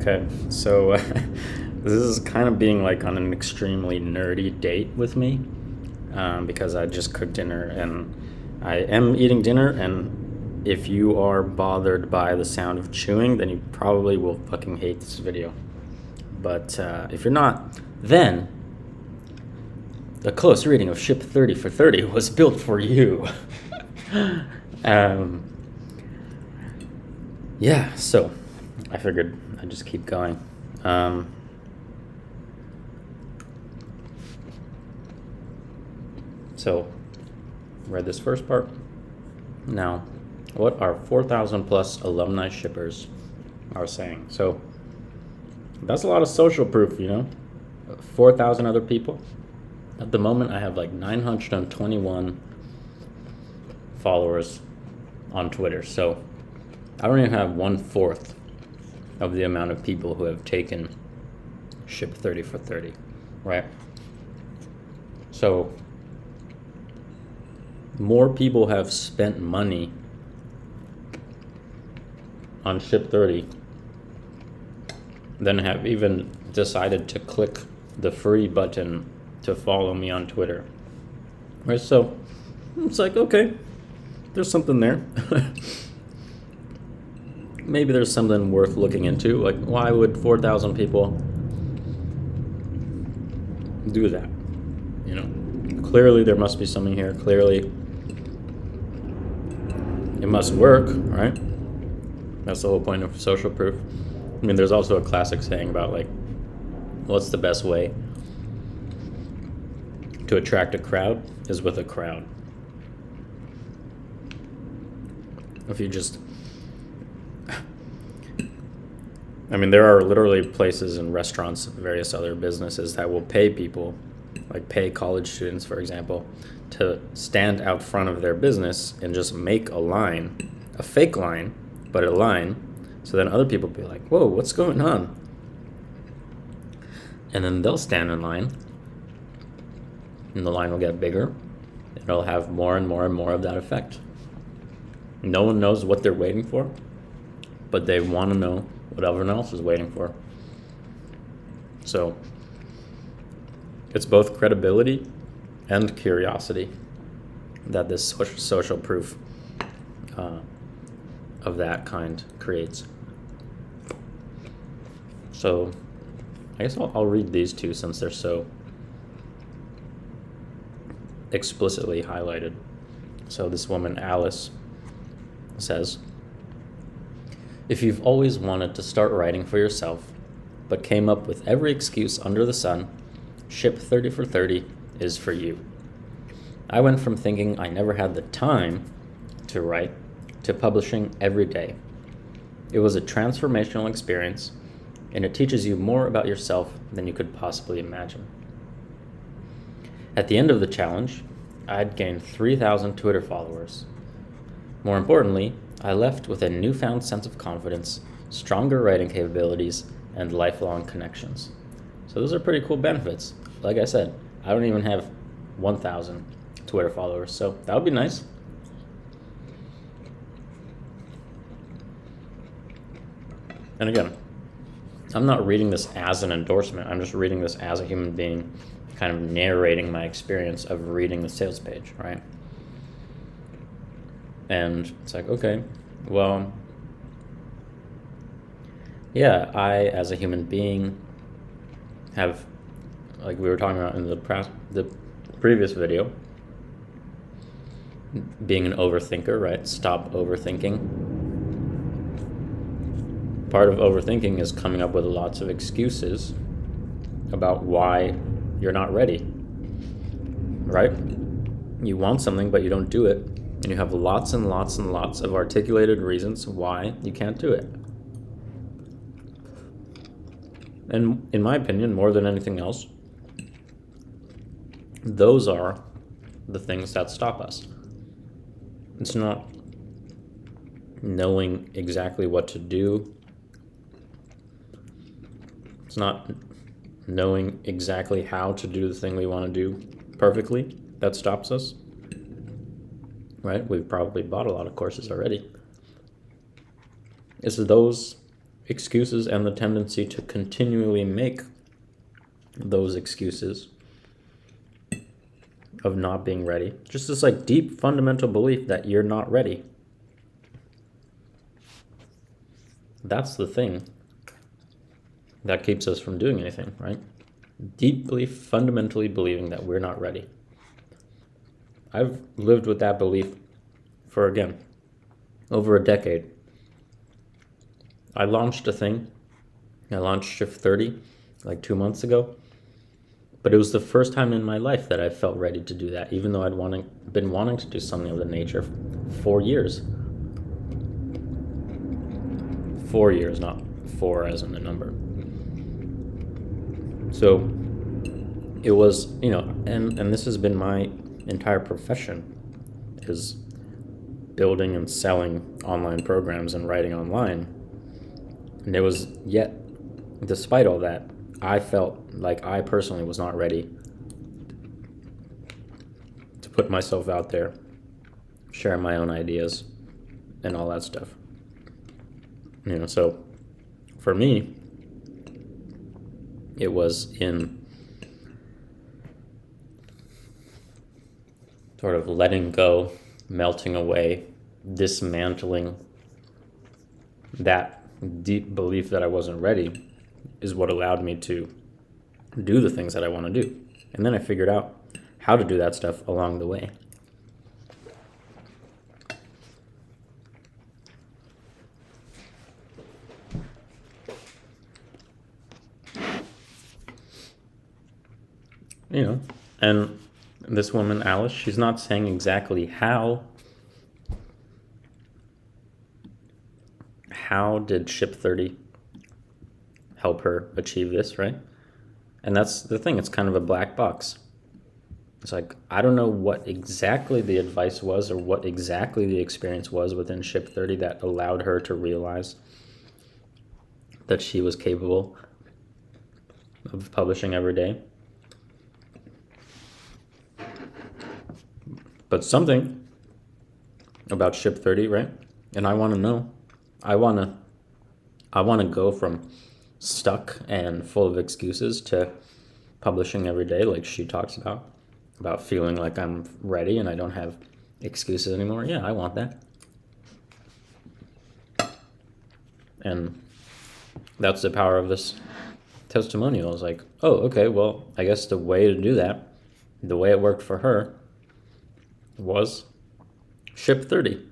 Okay, so this is kind of being like on an extremely nerdy date with me because I just cooked dinner and I am eating dinner. And if you are bothered by the sound of chewing, then you probably will fucking hate this video. But if you're not, then the close reading of Ship 30 for 30 was built for you. um, yeah, so I figured I'd just keep going. So, read this first part. Now, what our 4,000 plus alumni shippers are saying. So, that's a lot of social proof, 4,000 other people. At the moment, I have like 921 followers on Twitter. So, I don't even have 1/4 of the amount of people who have taken Ship 30 for 30, right? So, more people have spent money on Ship 30 than have even decided to click the free button to follow me on Twitter. Right? So it's like, okay, there's something there. Maybe there's something worth looking into. Like, why would 4,000 people do that? Clearly there must be something here. Clearly it must work, right? That's the whole point of social proof. I mean, there's also a classic saying about like, what's the best way to attract a crowd is with a crowd. If you just, I mean, there are literally places and restaurants, various other businesses that will pay people, like pay college students, for example, to stand out front of their business and just make a line, a fake line, but a line, so then other people will be like, whoa, what's going on? And then they'll stand in line, and the line will get bigger, and it'll have more and more and more of that effect. No one knows what they're waiting for, but they want to know what everyone else is waiting for. So it's both credibility and curiosity that this social proof of that kind creates. So I guess I'll read these two since they're so explicitly highlighted. So this woman, Alice, says, if you've always wanted to start writing for yourself, but came up with every excuse under the sun, Ship 30 for 30 is for you. I went from thinking I never had the time to write to publishing every day. It was a transformational experience, and it teaches you more about yourself than you could possibly imagine. At the end of the challenge, I'd gained 3,000 Twitter followers. More importantly, I left with a newfound sense of confidence, stronger writing capabilities, and lifelong connections. So those are pretty cool benefits. Like I said, I don't even have 1,000 Twitter followers, so that would be nice. And again, I'm not reading this as an endorsement. I'm just reading this as a human being, kind of narrating my experience of reading the sales page, right? And it's like, okay, well, yeah, I, as a human being, have, like we were talking about in the previous video, being an overthinker, right? Stop overthinking. Part of overthinking is coming up with lots of excuses about why you're not ready, right? You want something, but you don't do it. And you have lots and lots and lots of articulated reasons why you can't do it. And in my opinion, more than anything else, those are the things that stop us. It's not knowing exactly what to do. It's not knowing exactly how to do the thing we want to do perfectly that stops us. Right? We've probably bought a lot of courses already. It's those excuses and the tendency to continually make those excuses of not being ready. Just this like deep fundamental belief that you're not ready. That's the thing that keeps us from doing anything, right? Deeply, fundamentally believing that we're not ready. I've lived with that belief for, again, over a decade. I launched a thing. I launched Shift 30 like 2 months ago. But it was the first time in my life that I felt ready to do that, even though I'd been wanting to do something of the nature for 4 years. 4 years, not 4 as in the number. So it was, and this has been my entire profession, is building and selling online programs and writing online. And it was yet, despite all that, I felt like I personally was not ready to put myself out there, share my own ideas, and all that stuff. So for me, it was in sort of letting go, melting away, dismantling that deep belief that I wasn't ready is what allowed me to do the things that I want to do. And then I figured out how to do that stuff along the way. And this woman, Alice, she's not saying exactly how did Ship 30 help her achieve this, right? And that's the thing, it's kind of a black box. It's like, I don't know what exactly the advice was or what exactly the experience was within Ship 30 that allowed her to realize that she was capable of publishing every day. But something about Ship 30, right? And I want to know. I want to go from stuck and full of excuses to publishing every day, like she talks about feeling like I'm ready and I don't have excuses anymore. Yeah, I want that. And that's the power of this testimonial. Is like, oh, okay, well, I guess the way to do that, the way it worked for her, was Ship 30.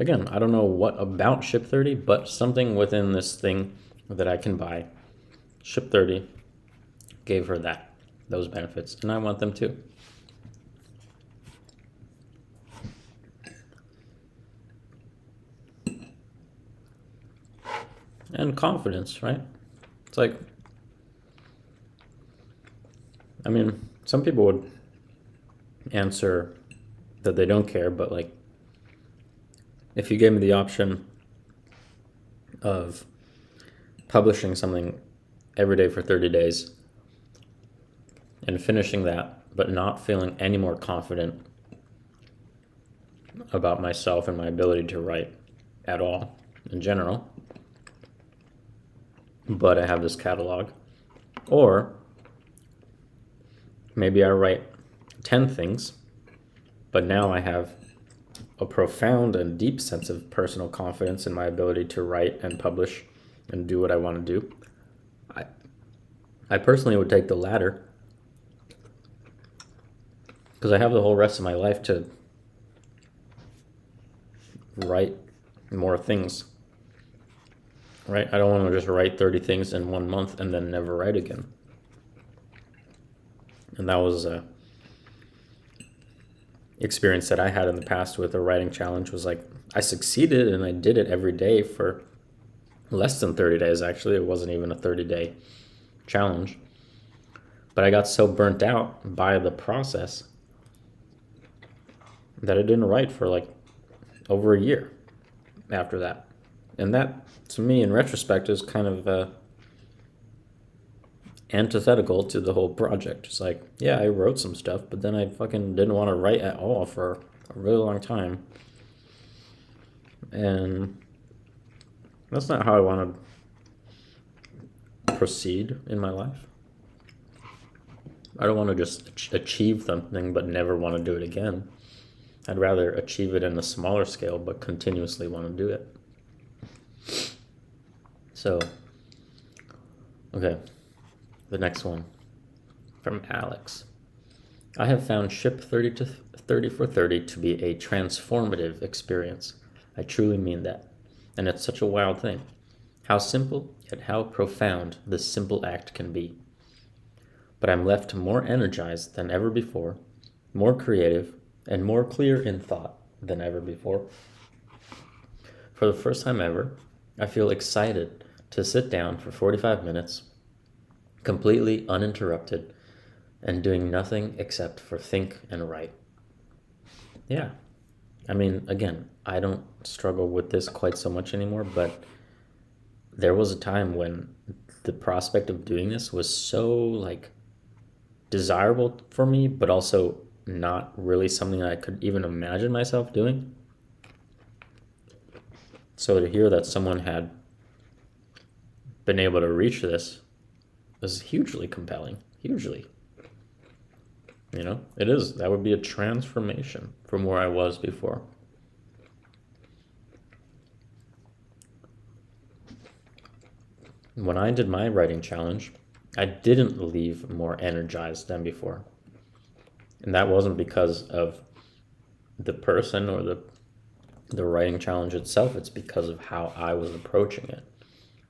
Again, I don't know what about Ship 30, but something within this thing that I can buy, Ship 30, gave her those benefits, and I want them too. And confidence, right? It's like, some people would answer that they don't care, but like, if you gave me the option of publishing something every day for 30 days and finishing that, but not feeling any more confident about myself and my ability to write at all in general, but I have this catalog, or maybe I write 10 things, but now I have a profound and deep sense of personal confidence in my ability to write and publish and do what I want to do. I personally would take the latter, because I have the whole rest of my life to write more things, right? I don't want to just write 30 things in 1 month and then never write again. And that was a experience that I had in the past with a writing challenge. Was like, I succeeded and I did it every day for less than 30 days. Actually, it wasn't even a 30-day challenge, but I got so burnt out by the process that I didn't write for like over a year after that. And that, to me, in retrospect, is kind of antithetical to the whole project. It's like, yeah, I wrote some stuff, but then I fucking didn't want to write at all for a really long time. And that's not how I want to proceed in my life. I don't want to just achieve something but never want to do it again. I'd rather achieve it in a smaller scale but continuously want to do it. So, okay, the next one from Alex. I have found Ship 30 for 30 to be a transformative experience. I truly mean that. And it's such a wild thing. How simple, yet how profound this simple act can be. But I'm left more energized than ever before, more creative, and more clear in thought than ever before. For the first time ever, I feel excited to sit down for 45 minutes, completely uninterrupted, and doing nothing except for think and write. Yeah. I mean, again, I don't struggle with this quite so much anymore, but there was a time when the prospect of doing this was so like desirable for me, but also not really something that I could even imagine myself doing. So to hear that someone had been able to reach this was hugely compelling, hugely. You know, it is. That would be a transformation from where I was before. When I did my writing challenge, I didn't leave more energized than before. And that wasn't because of the person or the writing challenge itself. It's because of how I was approaching it.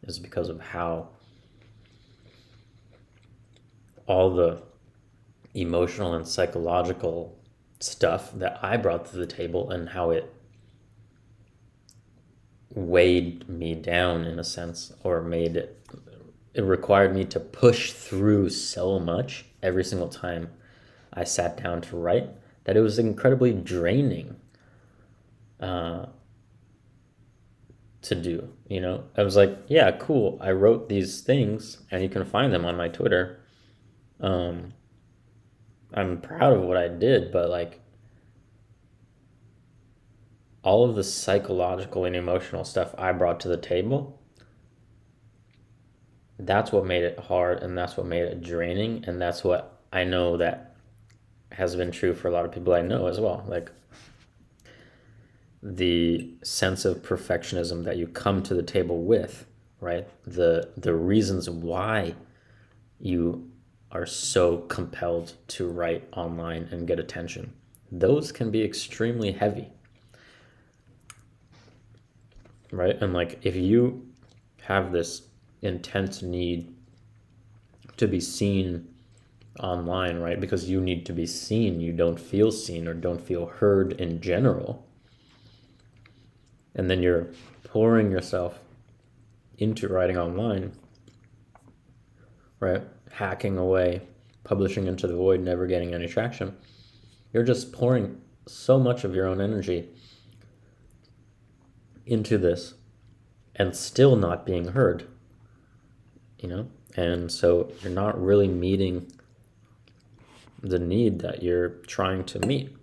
It's because of how all the emotional and psychological stuff that I brought to the table and how it weighed me down in a sense, or made it required me to push through so much every single time I sat down to write that it was incredibly draining to do. You know, I was like, yeah, cool, I wrote these things and you can find them on my Twitter. I'm proud of what I did, but like all of the psychological and emotional stuff I brought to the table, that's what made it hard, and that's what made it draining, and that's what I know that has been true for a lot of people I know as well. Like the sense of perfectionism that you come to the table with, right? The reasons why you are so compelled to write online and get attention, those can be extremely heavy, right? And like if you have this intense need to be seen online, right? Because you need to be seen, you don't feel seen or don't feel heard in general. And then you're pouring yourself into writing online, right? Hacking away, publishing into the void, never getting any traction. You're just pouring so much of your own energy into this and still not being heard, you know? And so you're not really meeting the need that you're trying to meet.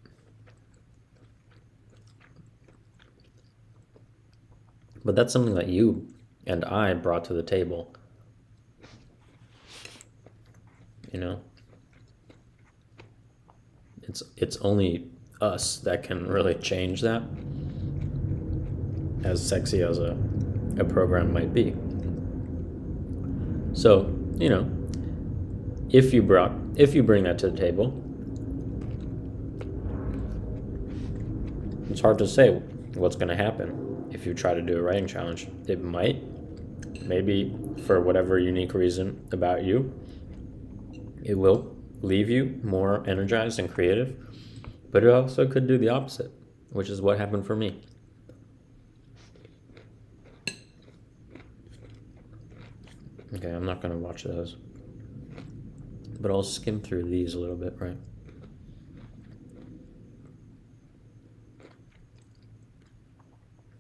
But that's something that you and I brought to the table, you know? It's only us that can really change that, as sexy as a program might be. So, you know, if you bring that to the table, it's hard to say what's going to happen if you try to do a writing challenge. It might, maybe for whatever unique reason about you, it will leave you more energized and creative, but it also could do the opposite, which is what happened for me. Okay, I'm not going to watch those, but I'll skim through these a little bit, right?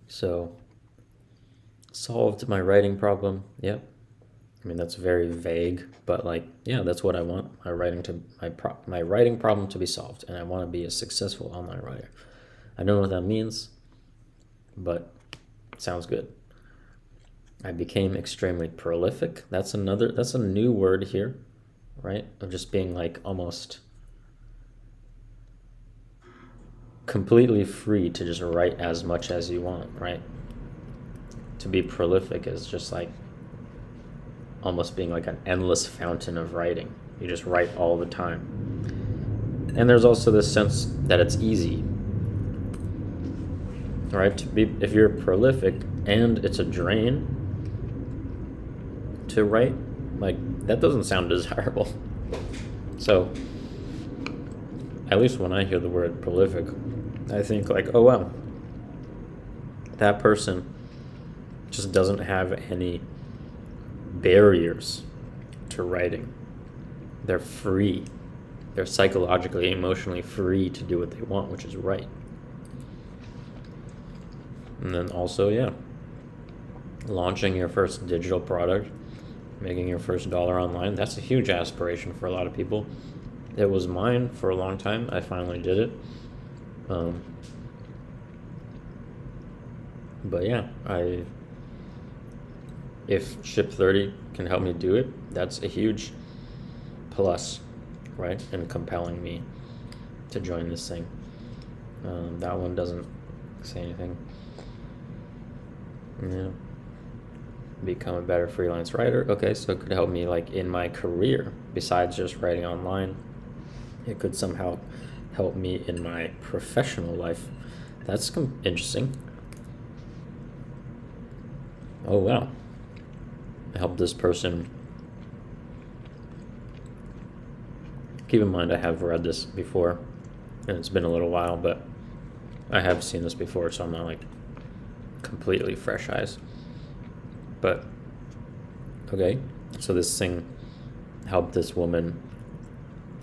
So, solved my writing problem. Yep. I mean, that's very vague, but like, yeah, that's what I want. My writing problem to be solved, and I want to be a successful online writer. I don't know what that means, but it sounds good. I became extremely prolific. That's a new word here, right? Of just being like almost completely free to just write as much as you want, right? To be prolific is just like almost being like an endless fountain of writing. You just write all the time. And there's also this sense that it's easy, right? If you're prolific and it's a drain to write, like that doesn't sound desirable. So at least when I hear the word prolific, I think like, oh wow, that person just doesn't have any barriers to writing. They're free. They're psychologically, emotionally free to do what they want, which is write. And then also, yeah, launching your first digital product, making your first dollar online, that's a huge aspiration for a lot of people. It was mine for a long time. I finally did it. But yeah, if Ship30 can help me do it, that's a huge plus, right? And compelling me to join this thing. That one doesn't say anything. Yeah. Become a better freelance writer. Okay, so it could help me like in my career besides just writing online. It could somehow help me in my professional life. That's interesting. Oh wow. Help this person. Keep in mind I have read this before and it's been a little while, but I have seen this before, so I'm not like completely fresh eyes. But okay, so this thing helped this woman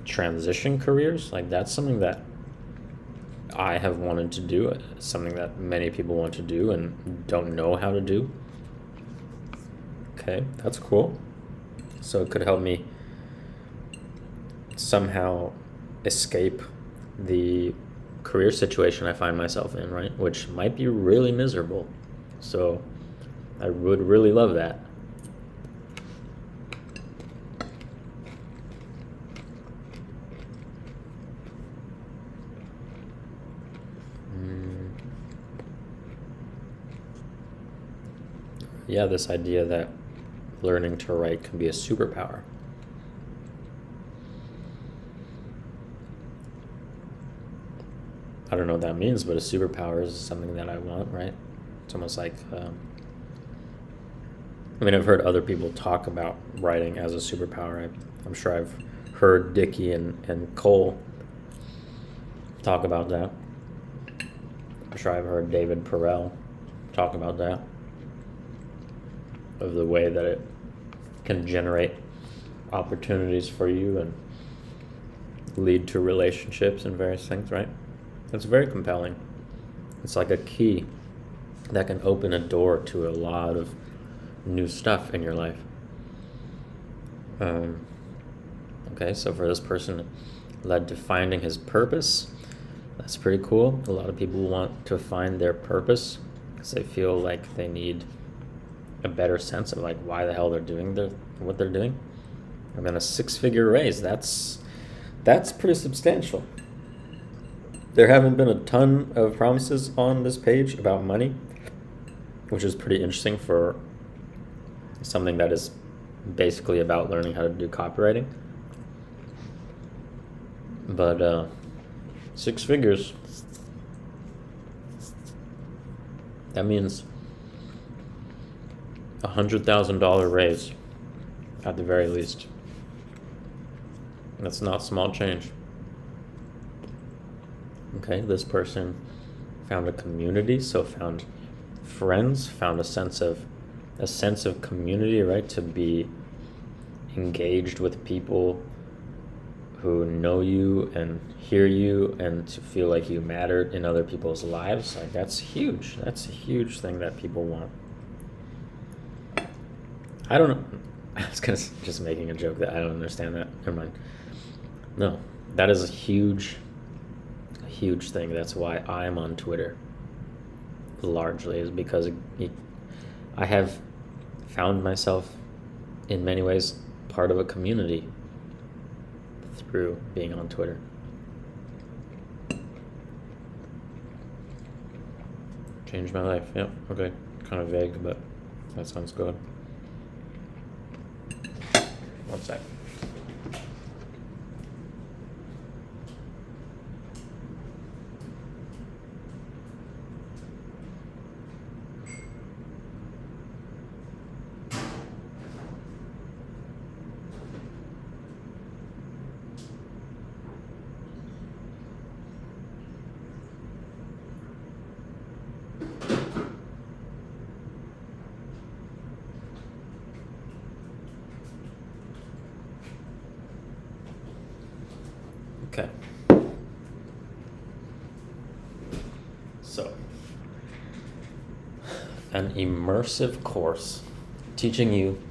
transition careers. Like that's something that I have wanted to do, something that many people want to do and don't know how to do. Okay, that's cool. So it could help me somehow escape the career situation I find myself in, right? Which might be really miserable. So I would really love that. Yeah, this idea that learning to write can be a superpower. I don't know what that means, but a superpower is something that I want, right? It's almost like, I've heard other people talk about writing as a superpower. I'm sure I've heard Dickie and Cole talk about that. I'm sure I've heard David Perel talk about that, of the way that it can generate opportunities for you and lead to relationships and various things, right? It's very compelling. It's like a key that can open a door to a lot of new stuff in your life. Okay, so for this person, it led to finding his purpose. That's pretty cool. A lot of people want to find their purpose because they feel like they need a better sense of like why the hell they're doing what they're doing. And then a 6-figure raise, that's pretty substantial. There haven't been a ton of promises on this page about money, which is pretty interesting for something that is basically about learning how to do copywriting. But 6 figures, that means $100,000 raise at the very least. That's not small change. Okay, this person found a community, so found friends, found a sense of community, right? To be engaged with people who know you and hear you and to feel like you matter in other people's lives. Like that's huge. That's a huge thing that people want. I don't know. I was just making a joke that I don't understand that. Never mind. No, that is a huge thing. That's why I'm on Twitter largely, is because I have found myself in many ways part of a community through being on Twitter. Changed my life. Yep. Okay. Kind of vague, but that sounds good. One sec. Okay. So, an immersive course teaching you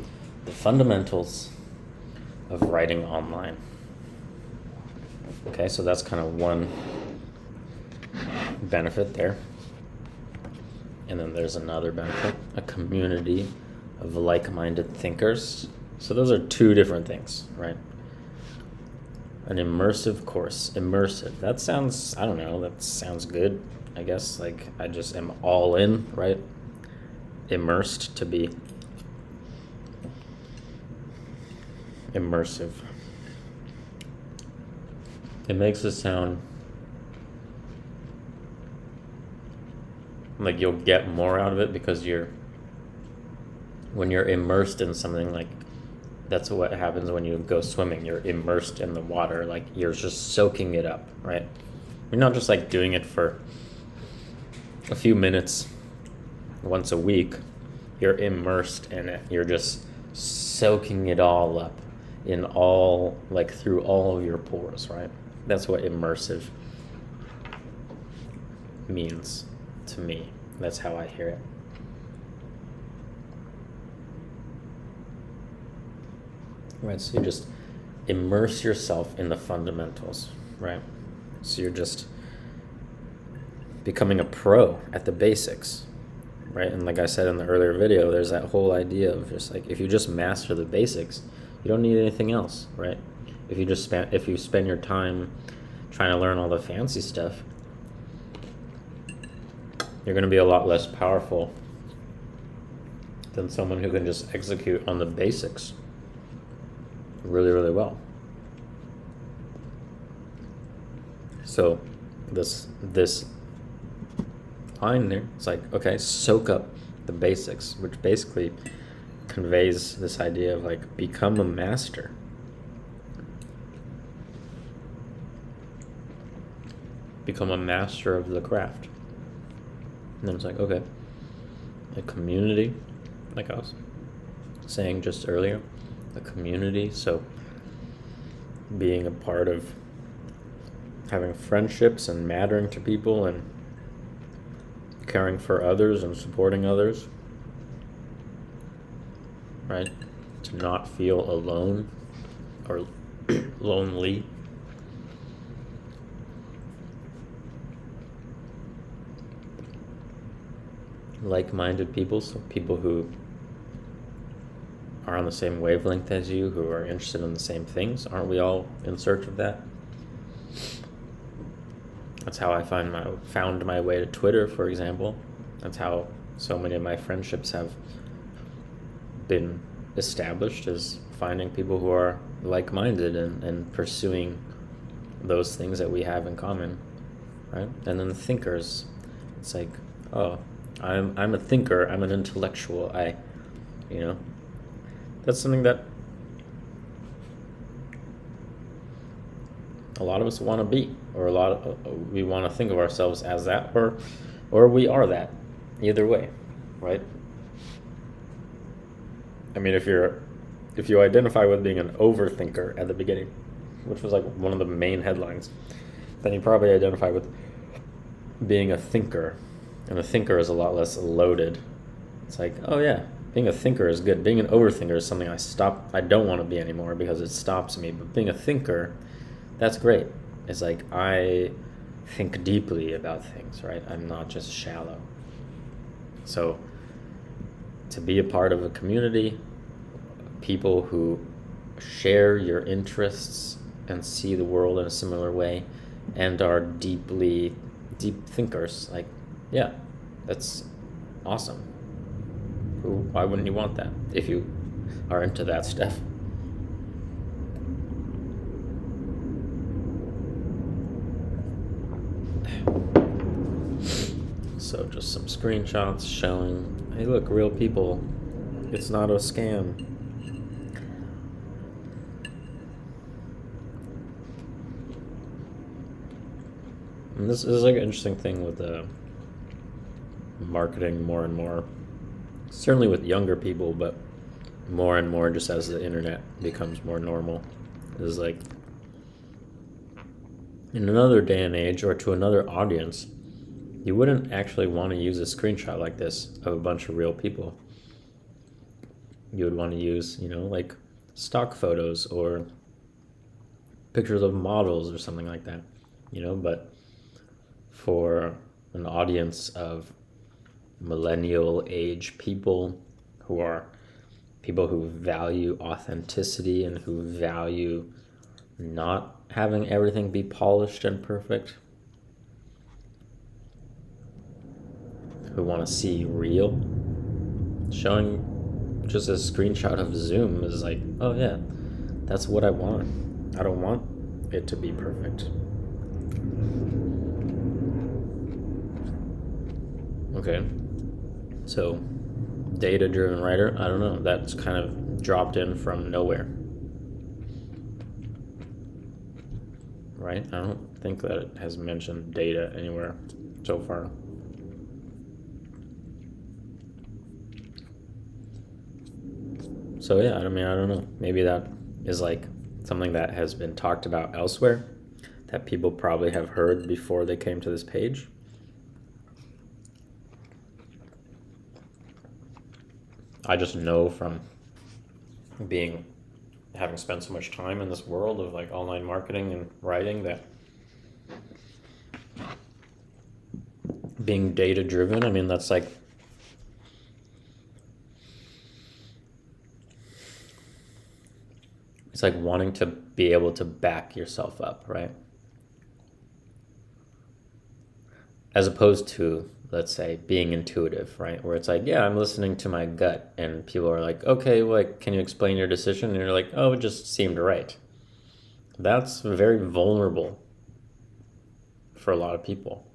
the fundamentals of writing online. Okay, so that's kind of one benefit there. And then there's another benefit, a community of like-minded thinkers. So those are two different things, right? An immersive course. Immersive. That sounds, I don't know, that sounds good, I guess. Like, I just am all in, right? Immersed, to be immersive. It makes it sound like you'll get more out of it because when you're immersed in something, like, that's what happens when you go swimming. You're immersed in the water, like you're just soaking it up, right? You're not just like doing it for a few minutes once a week. You're immersed in it. You're just soaking it all up in all, like, through all of your pores, right? That's what immersive means to me. That's how I hear it. Right, so you just immerse yourself in the fundamentals, right? So you're just becoming a pro at the basics, right? And like I said in the earlier video, there's that whole idea of just like, if you just master the basics, you don't need anything else, right? If you spend your time trying to learn all the fancy stuff, you're going to be a lot less powerful than someone who can just execute on the basics really, really well. So this line there, it's like, okay, soak up the basics, which basically conveys this idea of like, become a master. Become a master of the craft. And then it's like, okay, a community, like I was saying just earlier, a community. So being a part of having friendships and mattering to people and caring for others and supporting others, right? To not feel alone or lonely. Like-minded people, so people who are on the same wavelength as you, who are interested in the same things. Aren't we all in search of that? That's how I found my way to Twitter, for example. That's how so many of my friendships have been established, is finding people who are like-minded and pursuing those things that we have in common, right? And then the thinkers, it's like, oh, I'm a thinker, I'm an intellectual, that's something that a lot of us want to be, or we want to think of ourselves as that, or we are that, either way, right? I mean, if you identify with being an overthinker at the beginning, which was like one of the main headlines, then you probably identify with being a thinker, and a thinker is a lot less loaded. It's like, oh yeah, being a thinker is good. Being an overthinker is something I don't want to be anymore because it stops me. But being a thinker, that's great. It's like, I think deeply about things, right? I'm not just shallow. So to be a part of a community, people who share your interests and see the world in a similar way and are deep thinkers. Like, yeah, that's awesome. Why wouldn't you want that if you are into that stuff? So just some screenshots showing, hey look, real people. It's not a scam. And this is like an interesting thing with marketing more and more. Certainly with younger people, but more and more just as the internet becomes more normal. Is like, in another day and age or to another audience, you wouldn't actually want to use a screenshot like this of a bunch of real people. You would want to use, like stock photos or pictures of models or something like that, but for an audience of millennial age people who value authenticity and who value not having everything be polished and perfect, who want to see real, showing just a screenshot of Zoom is like, oh yeah, that's what I want. I don't want it to be perfect. Okay, so data-driven writer, I don't know, that's kind of dropped in from nowhere. Right? I don't think that it has mentioned data anywhere so far. So yeah, I don't know. Maybe that is like something that has been talked about elsewhere that people probably have heard before they came to this page. I just know from having spent so much time in this world of like online marketing and writing that being data driven, that's like it's like wanting to be able to back yourself up, right? As opposed to, let's say, being intuitive, right? Where it's like, yeah, I'm listening to my gut, and people are like, okay, like, can you explain your decision? And you're like, oh, it just seemed right. That's very vulnerable for a lot of people,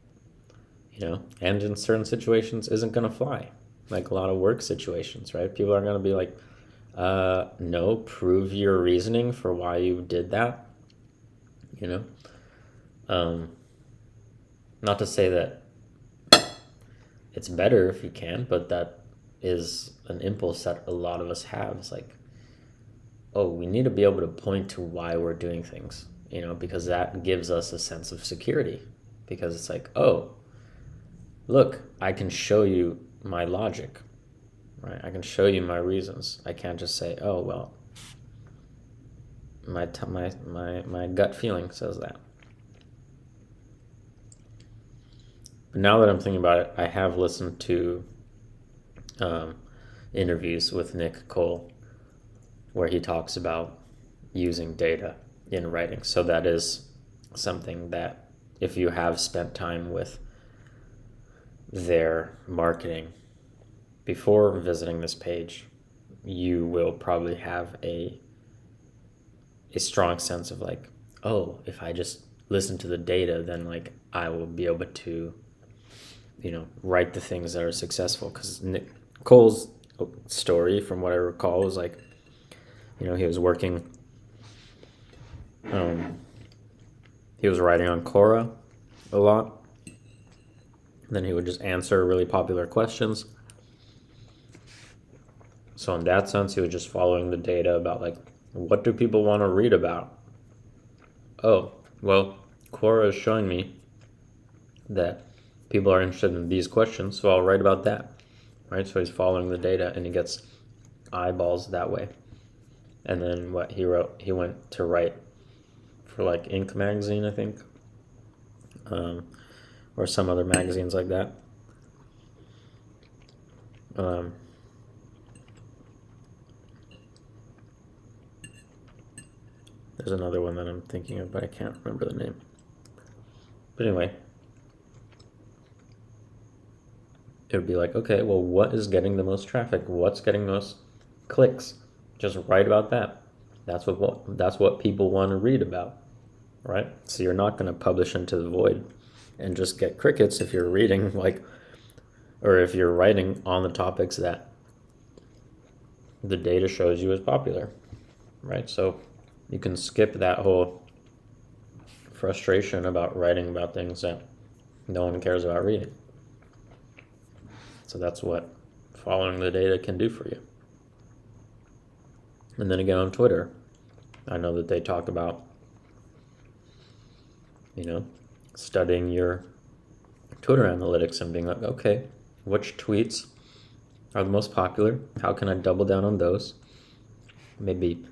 and in certain situations isn't going to fly. Like a lot of work situations, right? People are going to be like, no, prove your reasoning for why you did that, not to say that it's better if you can, but that is an impulse that a lot of us have. It's like, oh, we need to be able to point to why we're doing things, because that gives us a sense of security. Because it's like, oh, look, I can show you my logic, right? I can show you my reasons. I can't just say, oh, well, my gut feeling says that. But now that I'm thinking about it, I have listened to interviews with Nick Cole where he talks about using data in writing. So that is something that if you have spent time with their marketing before visiting this page, you will probably have a strong sense of like, oh, if I just listen to the data, then like I will be able to, write the things that are successful. Because Nick Cole's story, from what I recall, was like, he was working, he was writing on Quora a lot. Then he would just answer really popular questions. So in that sense, he was just following the data about like, what do people want to read about? Oh, well, Quora is showing me that people are interested in these questions, so I'll write about that, right? So he's following the data and he gets eyeballs that way. And then what he wrote, he went to write for like Inc. magazine, I think, or some other magazines like that. There's another one that I'm thinking of, but I can't remember the name. But anyway, it would be like, okay, well, what is getting the most traffic? What's getting most clicks? Just write about that. That's what people want to read about, right? So you're not going to publish into the void and just get crickets if you're reading or if you're writing on the topics that the data shows you as popular, right? So you can skip that whole frustration about writing about things that no one cares about reading. So that's what following the data can do for you. And then again on Twitter, I know that they talk about, studying your Twitter analytics and being like, okay, which tweets are the most popular? How can I double down on those? Maybe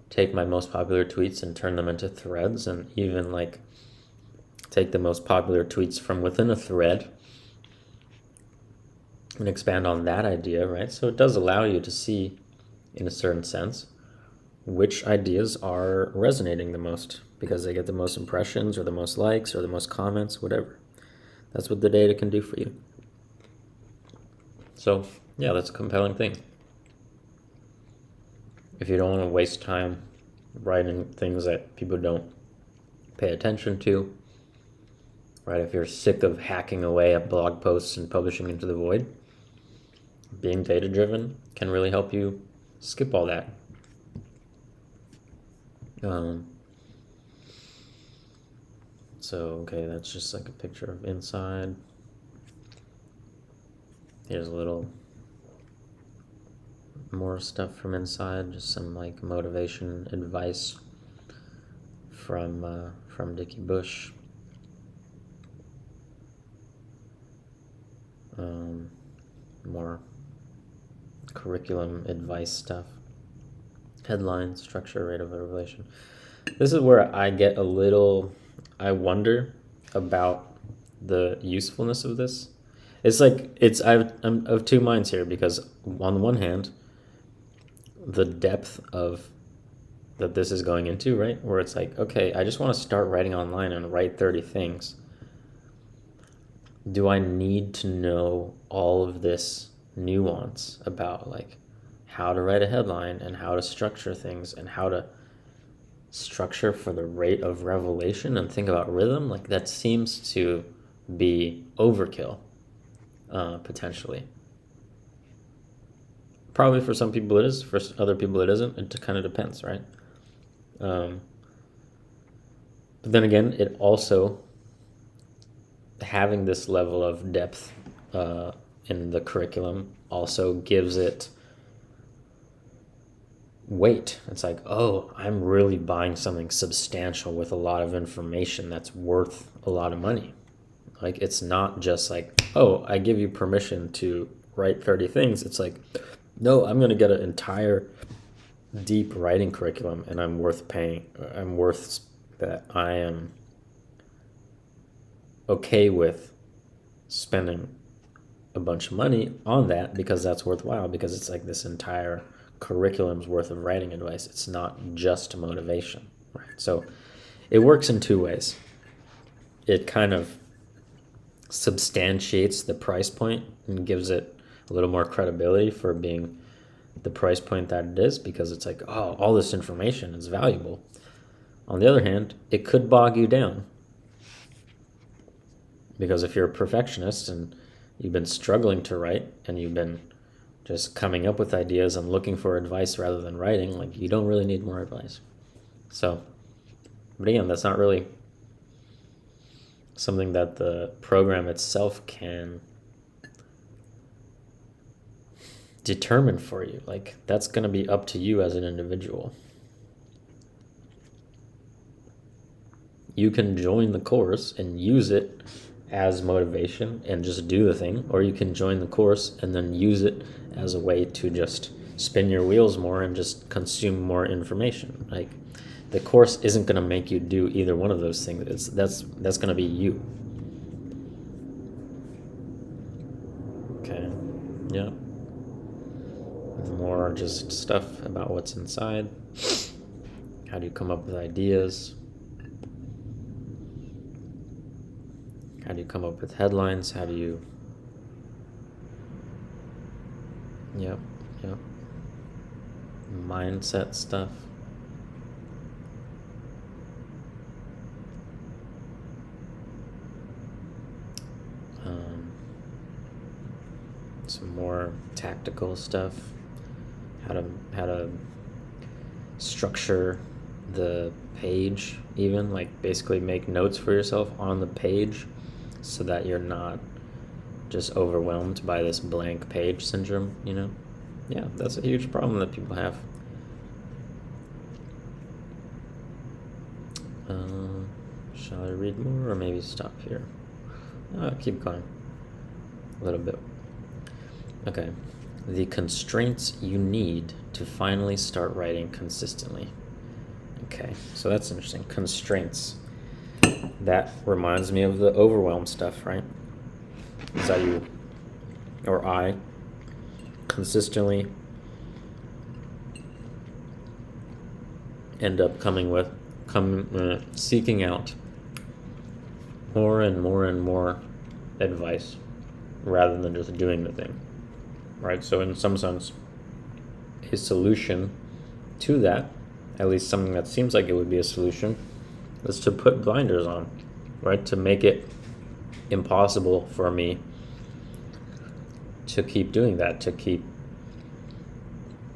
take my most popular tweets and turn them into threads, and even take the most popular tweets from within a thread and expand on that idea, right? So it does allow you to see, in a certain sense, which ideas are resonating the most because they get the most impressions or the most likes or the most comments, whatever. That's what the data can do for you. So, yeah, that's a compelling thing. If you don't want to waste time writing things that people don't pay attention to, right? If you're sick of hacking away at blog posts and publishing into the void, being data-driven can really help you skip all that. Okay, that's just like a picture of inside. Here's a little more stuff from inside, just some motivation advice from Dickie Bush. More curriculum advice stuff. Headline, structure, rate of revelation. This is where I get I wonder about the usefulness of this. I'm of two minds here, because on the one hand, the depth of that this is going into, right? Where it's like, okay, I just want to start writing online and write 30 things. Do I need to know all of this nuance about how to write a headline and how to structure things and how to structure for the rate of revelation and think about rhythm? That seems to be overkill, potentially. Probably for some people it is, for other people it isn't. It kind of depends, right? But then again, it also, having this level of depth in the curriculum also gives it weight. It's like, oh, I'm really buying something substantial with a lot of information that's worth a lot of money. It's not just oh, I give you permission to write 30 things. It's like, no, I'm going to get an entire deep writing curriculum, and I'm worth paying. I'm worth that. I am okay with spending a bunch of money on that because that's worthwhile, because it's this entire curriculum's worth of writing advice. It's not just motivation, right? So it works in two ways. It kind of substantiates the price point and gives it a little more credibility for being the price point that it is, because it's oh, all this information is valuable. On the other hand, it could bog you down, because if you're a perfectionist and you've been struggling to write and you've been just coming up with ideas and looking for advice rather than writing, you don't really need more advice. So, but again, that's not really something that the program itself can determine for you. That's going to be up to you as an individual. You can join the course and use it as motivation and just do the thing, or you can join the course and then use it as a way to just spin your wheels more and just consume more information. The course isn't going to make you do either one of those things. That's going to be you. Okay. Yeah. More just stuff about what's inside. How do you come up with ideas? How do you come up with headlines? How do you... Yep. Mindset stuff. Some more tactical stuff. How to structure the page, even like basically make notes for yourself on the page so that you're not just overwhelmed by this blank page syndrome, Yeah, that's a huge problem that people have. Shall I read more or maybe stop here? Keep going a little bit. Okay. The constraints you need to finally start writing consistently. Okay, so that's interesting. Constraints. That reminds me of the overwhelm stuff, right? Is that you or I consistently end up seeking out more and more and more advice rather than just doing the thing, right? So in some sense, a solution to that, at least something that seems like it would be a solution, is to put blinders on, right? To make it impossible for me to keep doing that, to keep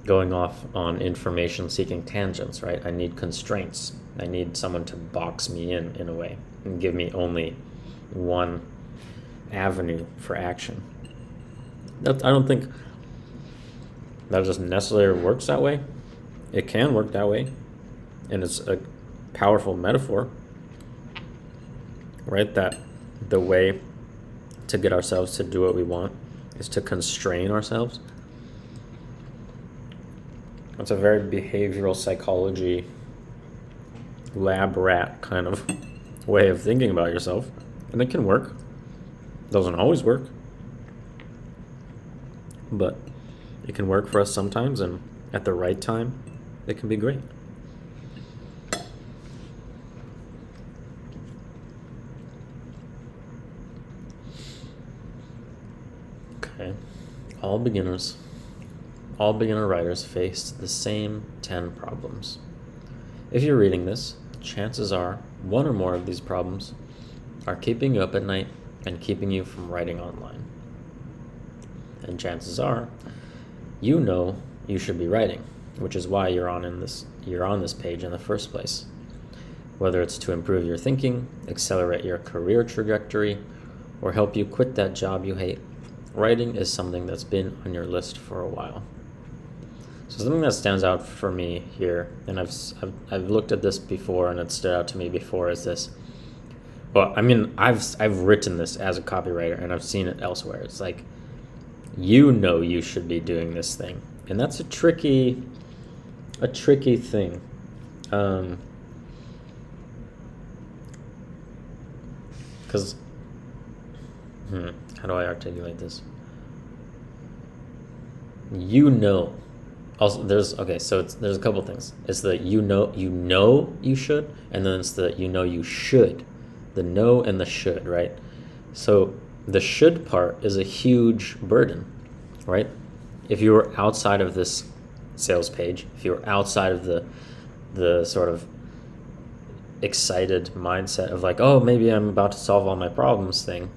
going off on information-seeking tangents, right? I need constraints. I need someone to box me in a way, and give me only one avenue for action. I don't think that just necessarily works that way. It can work that way, and it's a powerful metaphor, right? That the way to get ourselves to do what we want is to constrain ourselves. It's a very behavioral psychology lab rat kind of way of thinking about yourself, and it can work. Doesn't always work, but it can work for us sometimes, and at the right time it can be great. Okay, all beginner writers face the same 10 problems. If you're reading this, chances are one or more of these problems are keeping you up at night and keeping you from writing online. And chances are you know you should be writing, which is why you're on this page in the first place. Whether it's to improve your thinking, accelerate your career trajectory, or help you quit that job you hate, writing is something that's been on your list for a while. So something that stands out for me here, and I've looked at this before and it stood out to me before, is this. Well, I mean, I've written this as a copywriter and I've seen it elsewhere. It's like, you should be doing this thing, and that's a tricky thing. Because how do I articulate this? Also, there's a couple things. It's the you should, and then it's the you should. The know and the should, right? So the should part is a huge burden, right? If you were outside of this sales page, if you were outside of the sort of excited mindset of like, oh, maybe I'm about to solve all my problems thing,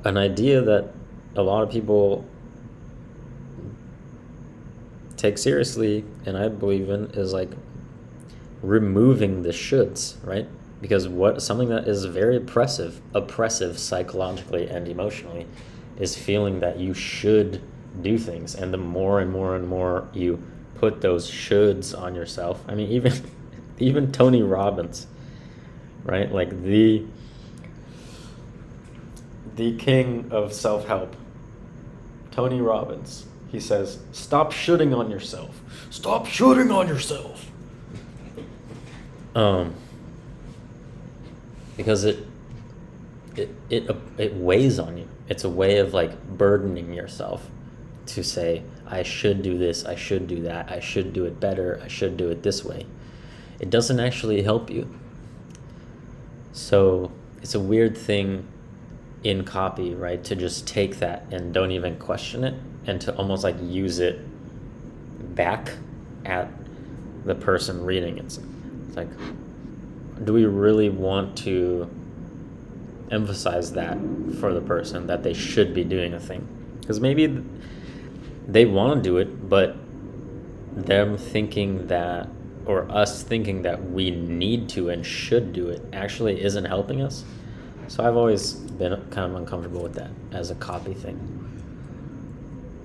an idea that a lot of people take seriously, and I believe in, is like removing the shoulds, right? Because something that is very oppressive psychologically and emotionally is feeling that you should do things. And the more and more and more you put those shoulds on yourself, I mean, even Tony Robbins, right? Like the king of self-help, Tony Robbins, he says, stop shooting on yourself. Stop shooting on yourself. Because it weighs on you. It's a way of like burdening yourself to say, I should do this, I should do that, I should do it better, I should do it this way. It doesn't actually help you. So it's a weird thing in copy, right, to just take that and don't even question it, and to almost like use it back at the person reading it. It's like, do we really want to emphasize that for the person, that they should be doing a thing? Because maybe they want to do it, but them thinking that, or us thinking that we need to and should do it, actually isn't helping us. So I've always been kind of uncomfortable with that as a copy thing,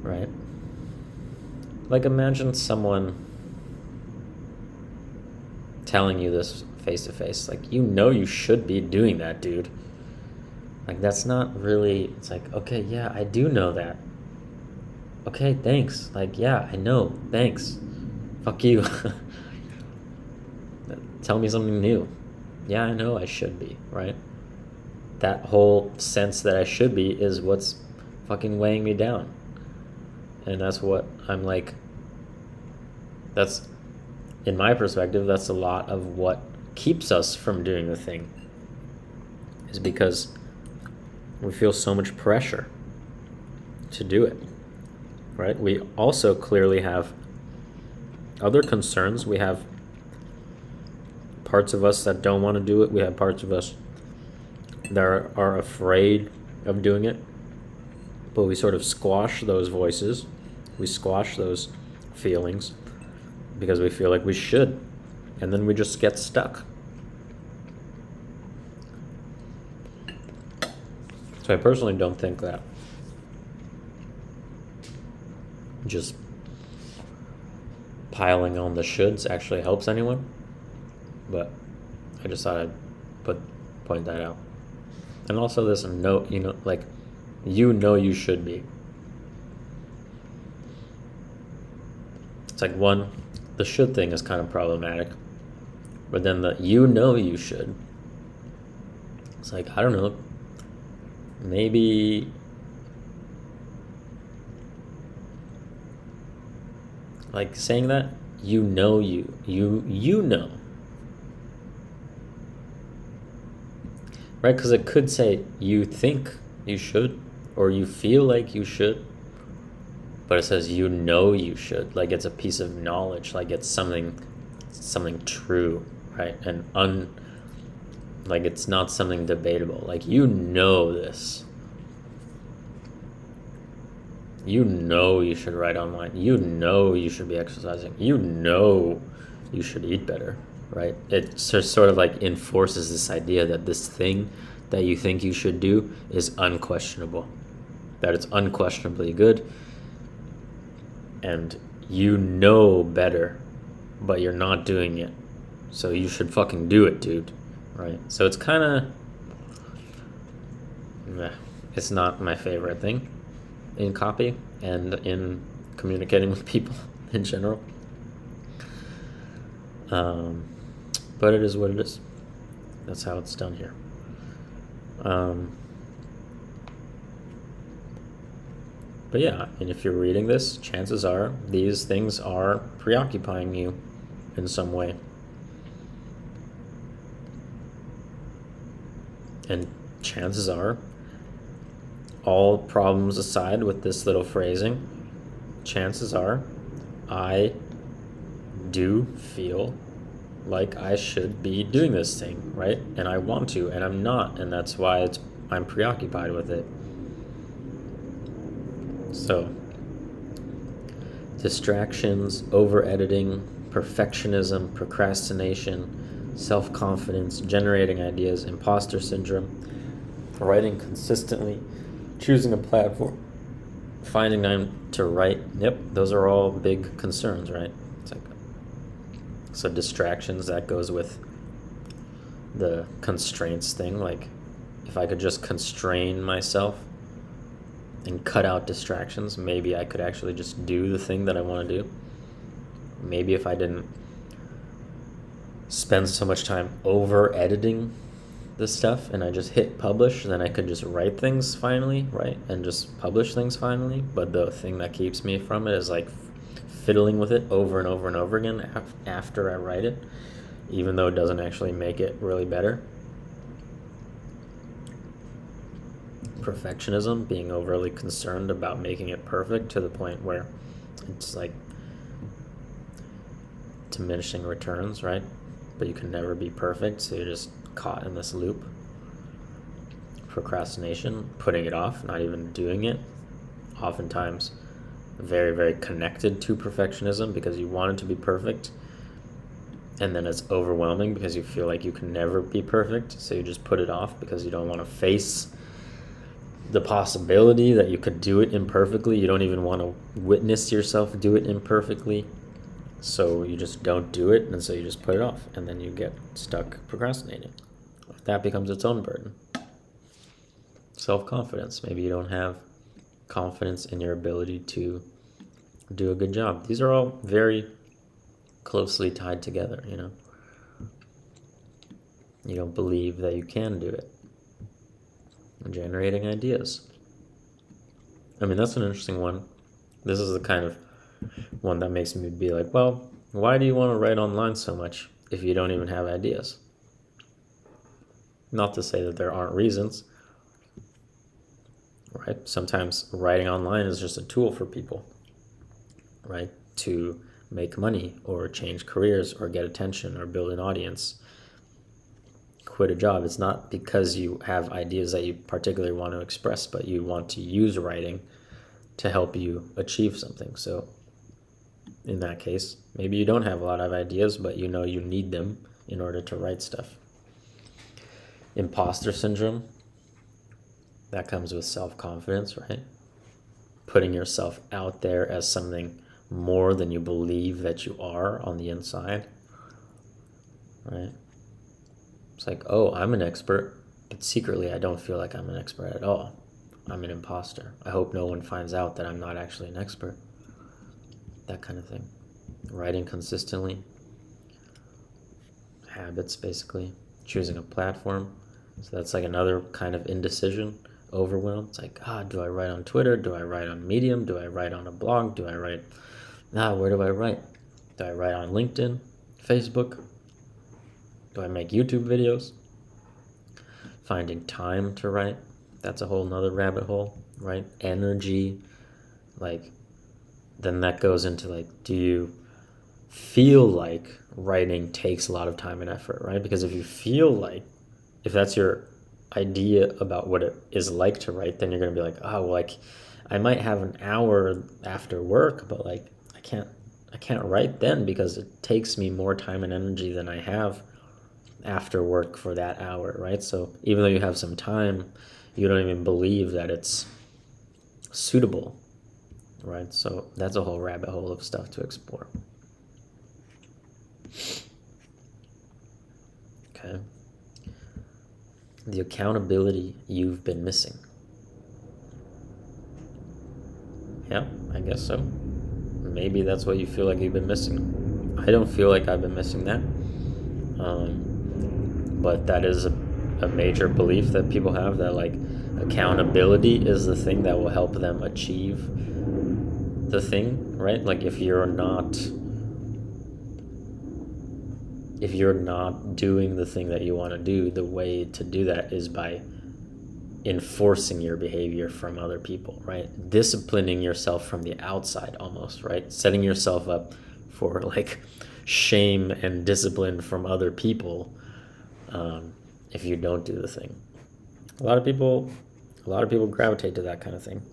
right? Like, imagine someone telling you this face to face, like, you know you should be doing that, dude. Like, that's not really, it's like, okay, yeah, I do know that. Okay, thanks. Like, yeah, I know, thanks. Fuck you. Tell me something new. Yeah, I know I should be, right? That whole sense that I should be is what's fucking weighing me down. And that's what I'm like, that's, in my perspective, that's a lot of what keeps us from doing the thing, is because we feel so much pressure to do it, right? We also clearly have other concerns. We have parts of us that don't want to do it. We have parts of us that are afraid of doing it, but we sort of squash those voices. We squash those feelings because we feel like we should, and then we just get stuck. So I personally don't think that just piling on the shoulds actually helps anyone, but I just thought I'd point that out. And also this note, like, you should be. It's like, one, the should thing is kind of problematic, but then the you should, it's like, I don't know, maybe like saying that you know, right? Because it could say you think you should, or you feel like you should, but it says you should, like it's a piece of knowledge, like it's something true, right? And like it's not something debatable, like this. You should write online. You should be exercising. You should eat better, right? It sort of like enforces this idea that this thing that you think you should do is unquestionable, that it's unquestionably good, and better, but you're not doing it. So you should fucking do it, dude, right? So it's kind of, it's not my favorite thing in copy and in communicating with people in general. But it is what it is. That's how it's done here. But yeah, and if you're reading this, chances are these things are preoccupying you in some way. And chances are, all problems aside with this little phrasing, chances are I do feel like I should be doing this thing, right? And I want to, and I'm not, and that's why I'm preoccupied with it. So, distractions, over-editing, perfectionism, procrastination, self-confidence, generating ideas, imposter syndrome, writing consistently, choosing a platform, finding time to write. Yep, those are all big concerns, right? It's like, so distractions, that goes with the constraints thing. Like, if I could just constrain myself and cut out distractions, maybe I could actually just do the thing that I want to do. Maybe if I didn't spend so much time over editing this stuff and I just hit publish, then I could just write things finally, right? And just publish things finally. But the thing that keeps me from it is like fiddling with it over and over and over again after I write it, even though it doesn't actually make it really better. Perfectionism, being overly concerned about making it perfect to the point where it's like diminishing returns, right? But you can never be perfect, so you're just caught in this loop. Procrastination, putting it off, not even doing it, oftentimes very, very connected to perfectionism because you want it to be perfect, and then it's overwhelming because you feel like you can never be perfect, so you just put it off because you don't want to face the possibility that you could do it imperfectly. You don't even want to witness yourself do it imperfectly, so you just don't do it, and so you just put it off, and then you get stuck procrastinating. That becomes its own burden. Self-confidence. Maybe you don't have confidence in your ability to do a good job. These are all very closely tied together, you know. You don't believe that you can do it. Generating ideas. I mean, that's an interesting one. This is the kind of one that makes me be like, well, why do you want to write online so much if you don't even have ideas? Not to say that there aren't reasons, right? Sometimes writing online is just a tool for people, right? To make money or change careers or get attention or build an audience, quit a job. It's not because you have ideas that you particularly want to express, but you want to use writing to help you achieve something. So in that case, maybe you don't have a lot of ideas, but you know you need them in order to write stuff. Imposter syndrome, that comes with self-confidence, right? Putting yourself out there as something more than you believe that you are on the inside, right? It's like, oh, I'm an expert, but secretly I don't feel like I'm an expert at all. I'm an imposter. I hope no one finds out that I'm not actually an expert. That kind of thing. Writing consistently. Habits, basically. Choosing a platform. So that's like another kind of indecision, overwhelm. It's like, do I write on Twitter? Do I write on Medium? Do I write on a blog? Do I write... where do I write? Do I write on LinkedIn? Facebook? Do I make YouTube videos? Finding time to write. That's a whole nother rabbit hole, right? Energy. Like, then that goes into like, do you feel like writing takes a lot of time and effort, right? Because if that's your idea about what it is like to write, then you're going to be like, I might have an hour after work, but like, I can't write then because it takes me more time and energy than I have after work for that hour, right? So even though you have some time, you don't even believe that it's suitable, right? So that's a whole rabbit hole of stuff to explore. Okay. The accountability you've been missing. Yeah, I guess so. Maybe that's what you feel like you've been missing. I don't feel like I've been missing that. But that is a major belief that people have, that like accountability is the thing that will help them achieve the thing, right? Like if you're not doing the thing that you want to do, the way to do that is by enforcing your behavior from other people, right? Disciplining yourself from the outside almost, right? Setting yourself up for like shame and discipline from other people if you don't do the thing. A lot of people gravitate to that kind of thing.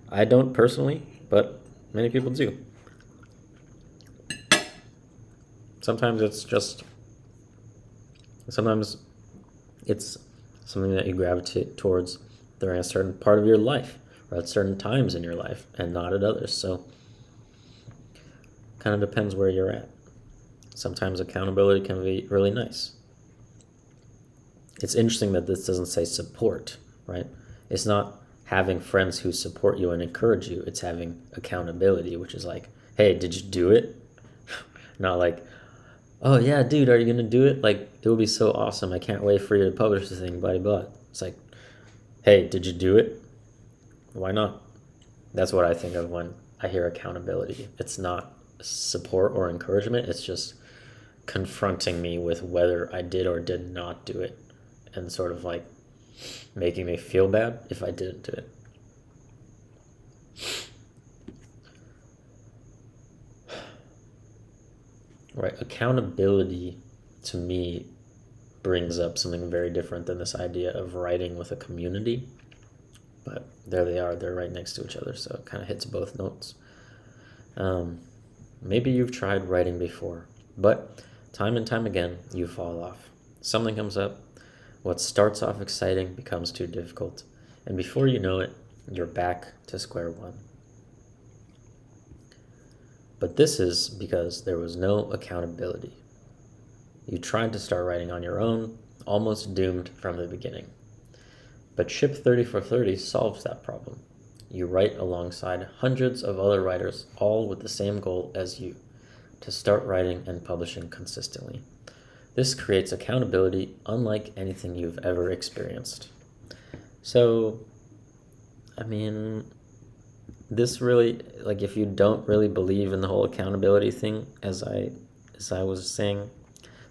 I don't personally, but many people do. Sometimes it's something that you gravitate towards during a certain part of your life or at certain times in your life and not at others. So kind of depends where you're at. Sometimes accountability can be really nice. It's interesting that this doesn't say support, right? It's not having friends who support you and encourage you. It's having accountability, which is like, hey, did you do it? Not like, oh yeah, dude, are you gonna do it? Like, it would be so awesome. I can't wait for you to publish the thing, blah, blah, blah. It's like, hey, did you do it? Why not? That's what I think of when I hear accountability. It's not support or encouragement, it's just confronting me with whether I did or did not do it and sort of like making me feel bad if I didn't do it. Right, accountability to me brings up something very different than this idea of writing with a community. But there they are, they're right next to each other, so it kind of hits both notes. Um, Maybe you've tried writing before, but time and time again, you fall off. Something comes up, what starts off exciting becomes too difficult, and before you know it, you're back to square one. But this is because there was no accountability. You tried to start writing on your own, almost doomed from the beginning. But Ship 3430 solves that problem. You write alongside hundreds of other writers, all with the same goal as you, to start writing and publishing consistently. This creates accountability unlike anything you've ever experienced. So, I mean, this really, like, if you don't really believe in the whole accountability thing, as I was saying,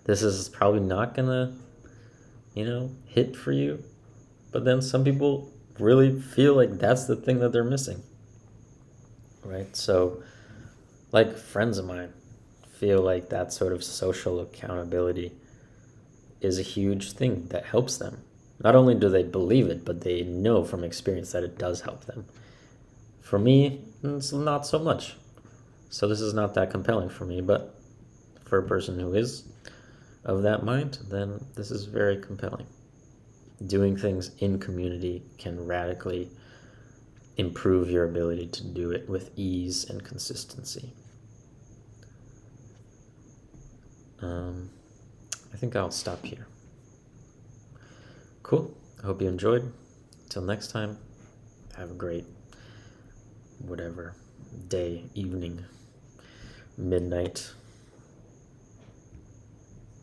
this is probably not gonna, hit for you. But then some people really feel like that's the thing that they're missing, right? So, like, friends of mine feel like that sort of social accountability is a huge thing that helps them. Not only do they believe it, but they know from experience that it does help them. For me, it's not so much. So this is not that compelling for me, but for a person who is of that mind, then this is very compelling. Doing things in community can radically improve your ability to do it with ease and consistency. I think I'll stop here. Cool. I hope you enjoyed. Till next time, have a great whatever day, evening, midnight,